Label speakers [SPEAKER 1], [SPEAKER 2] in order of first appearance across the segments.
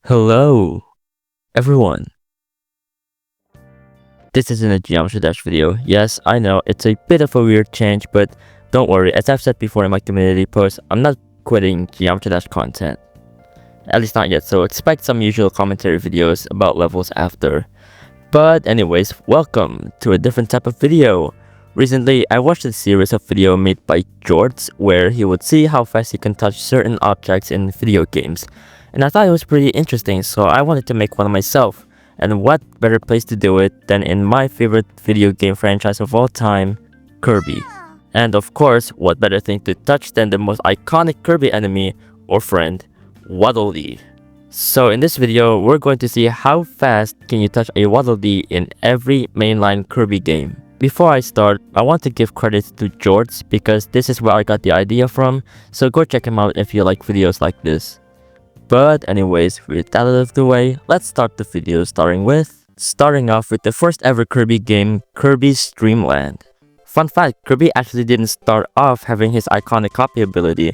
[SPEAKER 1] Hello, everyone. This isn't a Geometry Dash video. Yes, I know, it's a bit of a weird change, but don't worry, as I've said before in my community post, I'm not quitting Geometry Dash content. At least not yet, so expect some usual commentary videos about levels after. But anyways, welcome to a different type of video. Recently, I watched a series of video made by Shards where he would see how fast he can touch certain objects in video games. And I thought it was pretty interesting, so I wanted to make one myself. And what better place to do it than in my favorite video game franchise of all time, Kirby. And of course, what better thing to touch than the most iconic Kirby enemy or friend, Waddle Dee. So in this video, we're going to see how fast can you touch a Waddle Dee in every mainline Kirby game. Before I start, I want to give credit to Shards because this is where I got the idea from, so go check him out if you like videos like this. But anyways, with that out of the way, let's start the video starting off with the first ever Kirby game, Kirby's Dream Land. Fun fact, Kirby actually didn't start off having his iconic copy ability,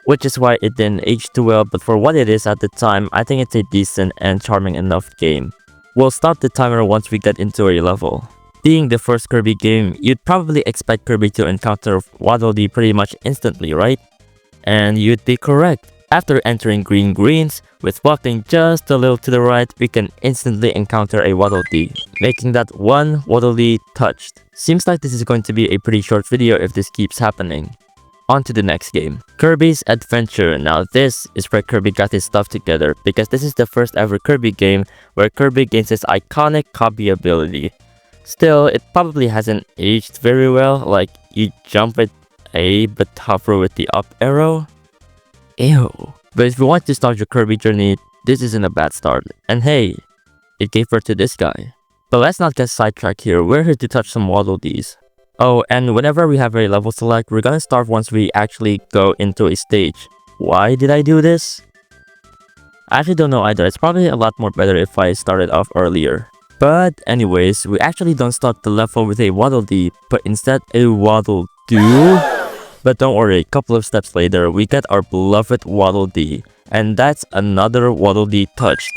[SPEAKER 1] which is why it didn't age too well, but for what it is at the time, I think it's a decent and charming enough game. We'll start the timer once we get into a level. Being the first Kirby game, you'd probably expect Kirby to encounter Waddle Dee pretty much instantly, right? And you'd be correct. After entering green greens, with walking just a little to the right, we can instantly encounter a Waddle Dee, making that one Waddle Dee touched. Seems like this is going to be a pretty short video if this keeps happening. On to the next game, Kirby's Adventure. Now this is where Kirby got his stuff together, because this is the first ever Kirby game where Kirby gains his iconic copy ability. Still, it probably hasn't aged very well, like you jump with A but hover with the up arrow. Ew. But if you want to start your Kirby journey, this isn't a bad start. And hey, it gave birth to this guy. But let's not get sidetracked here, we're here to touch some Waddle Dees. Oh, and whenever we have a level select, we're gonna start once we actually go into a stage. Why did I do this? I actually don't know either, it's probably a lot more better if I started off earlier. But anyways, we actually don't start the level with a Waddle Dee, but instead a Waddle Doo. But don't worry, a couple of steps later, we get our beloved Waddle Dee. And that's another Waddle Dee touched.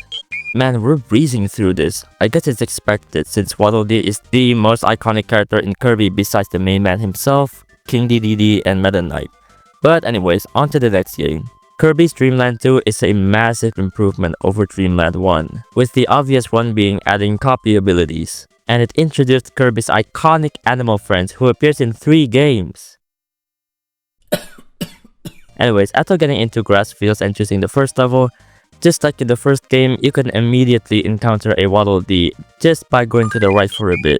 [SPEAKER 1] Man, we're breezing through this. I guess it's expected since Waddle Dee is the most iconic character in Kirby besides the main man himself, King Dedede, and Meta Knight. But anyways, on to the next game. Kirby's Dream Land 2 is a massive improvement over Dream Land 1, with the obvious one being adding copy abilities. And it introduced Kirby's iconic animal friends who appears in 3 games. Anyways, after getting into grass fields and choosing the first level, just like in the first game, you can immediately encounter a Waddle Dee just by going to the right for a bit.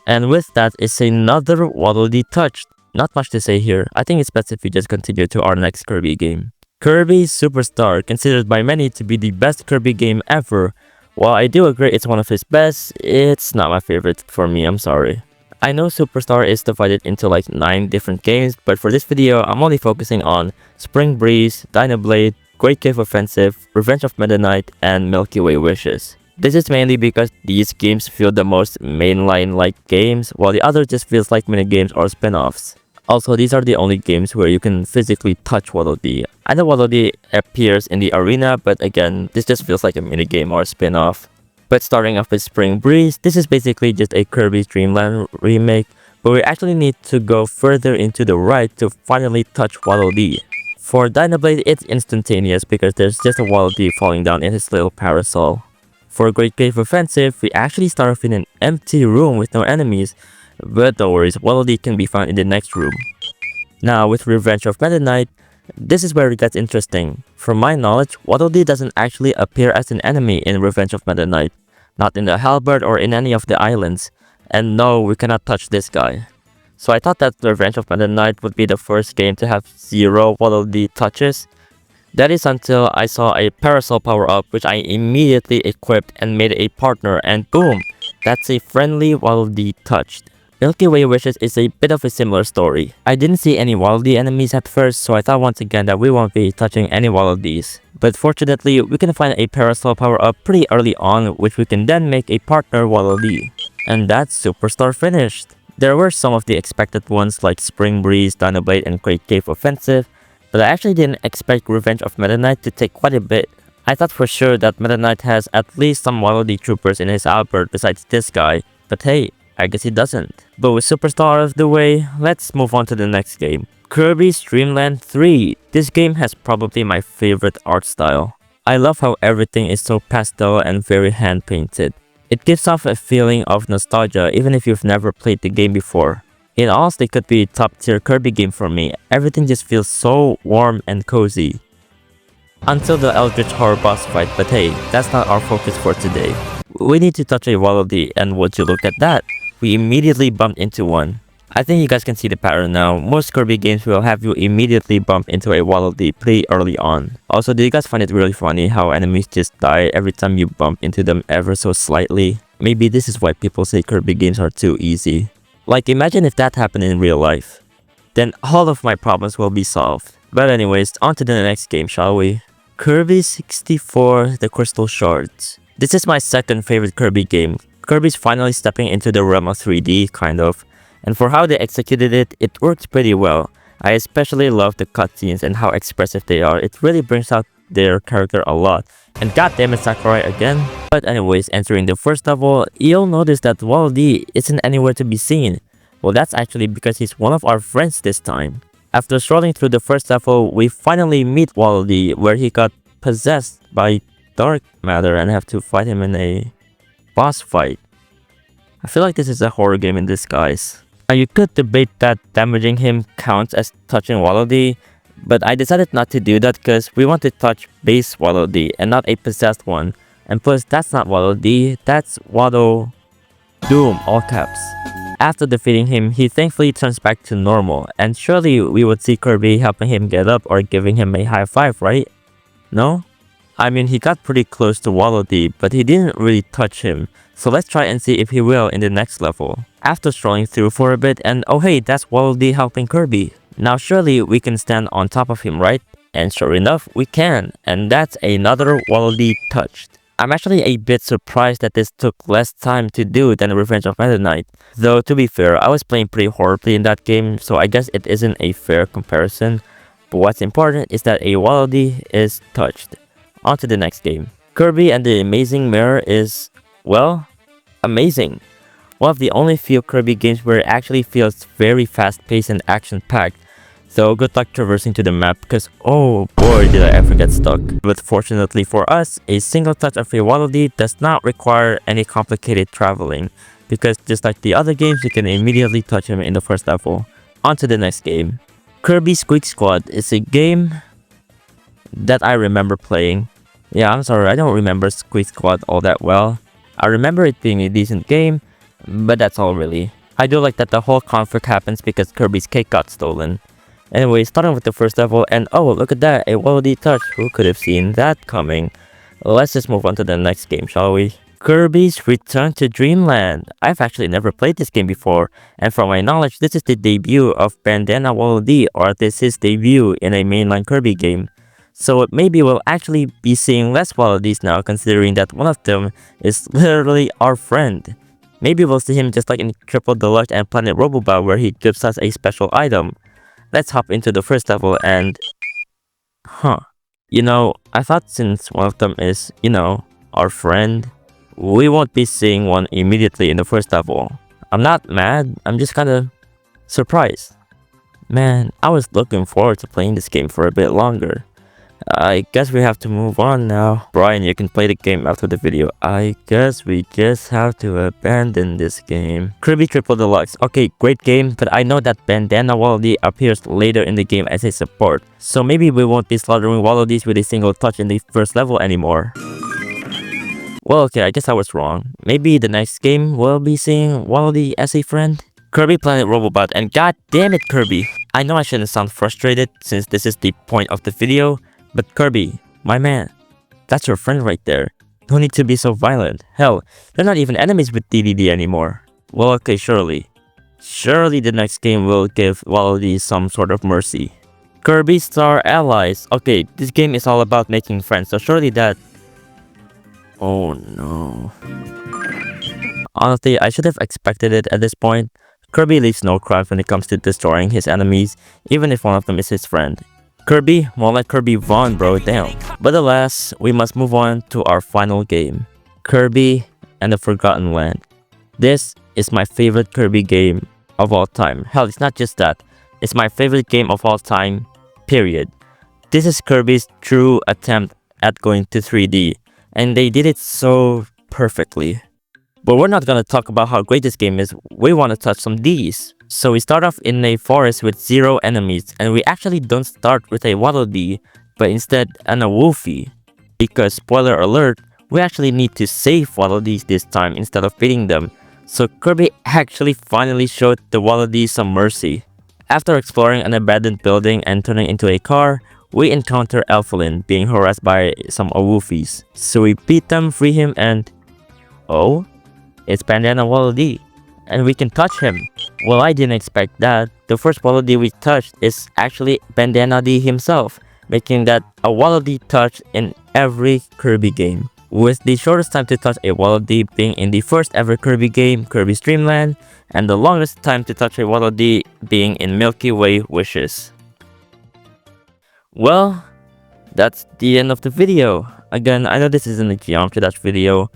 [SPEAKER 1] And with that is another Waddle Dee touched. Not much to say here, I think it's best if we just continue to our next Kirby game. Kirby Superstar, considered by many to be the best Kirby game ever. While I do agree it's one of his best, it's not my favorite for me, I'm sorry. I know Superstar is divided into like 9 different games, but for this video, I'm only focusing on Spring Breeze, Dynablade, Great Cave Offensive, Revenge of Meta Knight, and Milky Way Wishes. This is mainly because these games feel the most mainline-like games, while the other just feels like minigames or spin-offs. Also, these are the only games where you can physically touch Waddle Dee. I know Waddle Dee appears in the arena, but again, this just feels like a minigame or a spin-off. But starting off with Spring Breeze, this is basically just a Kirby's Dream Land remake, but we actually need to go further into the right to finally touch Waddle Dee. For Dynablade, it's instantaneous because there's just a Waddle Dee falling down in his little parasol. For Great Cave Offensive, we actually start off in an empty room with no enemies, but don't worry, Waddle Dee can be found in the next room. Now with Revenge of Meta Knight, this is where it gets interesting. From my knowledge, Waddle Dee doesn't actually appear as an enemy in Revenge of Meta Knight. Not in the Halberd or in any of the islands. And no, we cannot touch this guy. So I thought that Revenge of Meta Knight would be the first game to have 0 Waddle Dee touches. That is until I saw a Parasol power-up which I immediately equipped and made a partner, and boom! That's a friendly Waddle Dee touched. Milky Way Wishes is a bit of a similar story. I didn't see any Waddle Dee enemies at first, so I thought once again that we won't be touching any Waddle Dees. But fortunately, we can find a Parasol power-up pretty early on, which we can then make a partner Waddle Dee. And that's Superstar finished. There were some of the expected ones like Spring Breeze, Dynablade, and Great Cave Offensive, but I actually didn't expect Revenge of Meta Knight to take quite a bit I thought for sure that Meta Knight has at least some Waddle Dee troopers in his outburst besides this guy, but hey, I guess he doesn't. But with Superstar out of the way, let's move on to the next game. Kirby's Dream Land 3. This game has probably my favorite art style. I love how everything is so pastel and very hand painted. It gives off a feeling of nostalgia even if you've never played the game before. It honestly could be a top tier Kirby game for me. Everything just feels so warm and cozy. Until the Eldritch Horror boss fight, but hey, that's not our focus for today. We need to touch a Waddle Dee, and would you look at that? We immediately bumped into one. I think you guys can see the pattern now. Most Kirby games will have you immediately bump into a Waddle Dee pretty early on. Also, do you guys find it really funny how enemies just die every time you bump into them ever so slightly? Maybe this is why people say Kirby games are too easy. Like, imagine if that happened in real life. Then all of my problems will be solved. But anyways, on to the next game, shall we? Kirby 64 The Crystal Shards. This is my second favorite Kirby game. Kirby's finally stepping into the realm of 3D, kind of. And for how they executed it, it works pretty well. I especially love the cutscenes and how expressive they are. It really brings out their character a lot. And goddammit Sakurai again. But anyways, entering the first level, you'll notice that Waddle Dee isn't anywhere to be seen. Well, that's actually because he's one of our friends this time. After strolling through the first level, we finally meet Waddle Dee, where he got possessed by dark matter and have to fight him in a boss fight. I feel like this is a horror game in disguise. Now you could debate that damaging him counts as touching Waddle Dee, but I decided not to do that because we want to touch base Waddle Dee and not a possessed one. And plus, that's not Waddle Dee, that's Waddle Doom, all caps. After defeating him, he thankfully turns back to normal, and surely we would see Kirby helping him get up or giving him a high five, right? No? I mean, he got pretty close to Waddle Dee, but he didn't really touch him, so let's try and see if he will in the next level. After strolling through for a bit, and oh hey, that's Waddle Dee helping Kirby. Now surely we can stand on top of him, right? And sure enough, we can, and that's another Waddle Dee touched. I'm actually a bit surprised that this took less time to do than Revenge of Meta Knight. Though to be fair, I was playing pretty horribly in that game, so I guess it isn't a fair comparison. But what's important is that a Waddle Dee is touched. On to the next game. Kirby and the Amazing Mirror is, well, amazing. One of the only few Kirby games where it actually feels very fast-paced and action-packed. So good luck traversing to the map because oh boy did I ever get stuck. But fortunately for us, a single touch of a Waddle Dee does not require any complicated traveling. Because just like the other games, you can immediately touch him in the first level. On to the next game. Kirby Squeak Squad is a game that I remember playing. Yeah, I'm sorry, I don't remember Squeak Squad all that well. I remember it being a decent game, but that's all really. I do like that the whole conflict happens because Kirby's cake got stolen. Anyway, starting with the first level, and oh, look at that, a Waddle Dee touch. Who could have seen that coming? Let's just move on to the next game, shall we? Kirby's Return to Dreamland. I've actually never played this game before, and from my knowledge, this is the debut of Bandana Waddle Dee, or this is his debut in a mainline Kirby game. So maybe we'll actually be seeing less Waddle Dees now, considering that one of them is literally our friend. Maybe we'll see him just like in Triple Deluxe and Planet Robobot, where he gives us a special item. Let's hop into the first level and... You know, I thought since one of them is, you know, our friend, we won't be seeing one immediately in the first level. I'm not mad, I'm just kinda surprised. Man, I was looking forward to playing this game for a bit longer. I guess we have to move on now. Brian, you can play the game after the video. I guess we just have to abandon this game. Kirby Triple Deluxe. Okay, great game, but I know that Bandana Waddle Dee appears later in the game as a support. So maybe we won't be slaughtering Waddle Dees with a single touch in the first level anymore. Well, okay, I guess I was wrong. Maybe the next game we'll be seeing Waddle Dee as a friend? Kirby Planet Robobot, and god damn it, Kirby! I know I shouldn't sound frustrated since this is the point of the video, but Kirby, my man, that's your friend right there. No need to be so violent. Hell, they're not even enemies with DDD anymore. Well, okay, surely. Surely the next game will give Waddle Dee some sort of mercy. Kirby Star Allies. Okay, this game is all about making friends, so surely that... Oh no. Honestly, I should have expected it at this point. Kirby leaves no crumbs when it comes to destroying his enemies, even if one of them is his friend. Kirby, more like Kirby Von, bro, damn. But alas, we must move on to our final game, Kirby and the Forgotten Land. This is my favorite Kirby game of all time. Hell, it's not just that. It's my favorite game of all time, period. This is Kirby's true attempt at going to 3D, and they did it so perfectly. But we're not gonna talk about how great this game is, we wanna touch some Ds. So we start off in a forest with 0 enemies, and we actually don't start with a Waddle Dee, but instead an Woofy. Because spoiler alert, we actually need to save Waddle Dees this time instead of beating them. So Kirby actually finally showed the Waddle Dee some mercy. After exploring an abandoned building and turning into a car, we encounter Elflin being harassed by some Woofys. So we beat them, free him, and... oh? It's Bandana Waddle Dee, and we can touch him. Well, I didn't expect that. The first Waddle Dee we touched is actually Bandana Dee himself, making that a Waddle Dee touch in every Kirby game. With the shortest time to touch a Waddle Dee being in the first ever Kirby game, Kirby's Dream Land, and the longest time to touch a Waddle Dee being in Milky Way Wishes. Well, that's the end of the video. Again, I know this isn't a Geometry Dash video.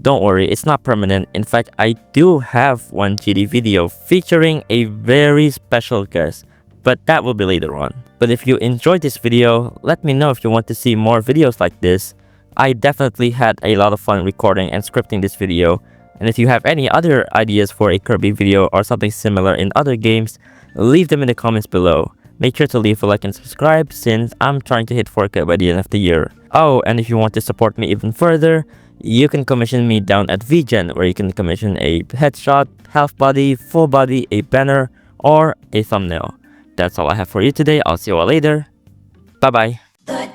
[SPEAKER 1] Don't worry, it's not permanent. In fact, I do have one GD video featuring a very special guest, but that will be later on. But if you enjoyed this video, let me know if you want to see more videos like this. I definitely had a lot of fun recording and scripting this video, and if you have any other ideas for a Kirby video or something similar in other games, leave them in the comments below. Make sure to leave a like and subscribe since I'm trying to hit 4K by the end of the year. Oh, and if you want to support me even further, you can commission me down at VGen, where you can commission a headshot, half body, full body, a banner, or a thumbnail. That's all I have for you today. I'll see you all later. Bye bye.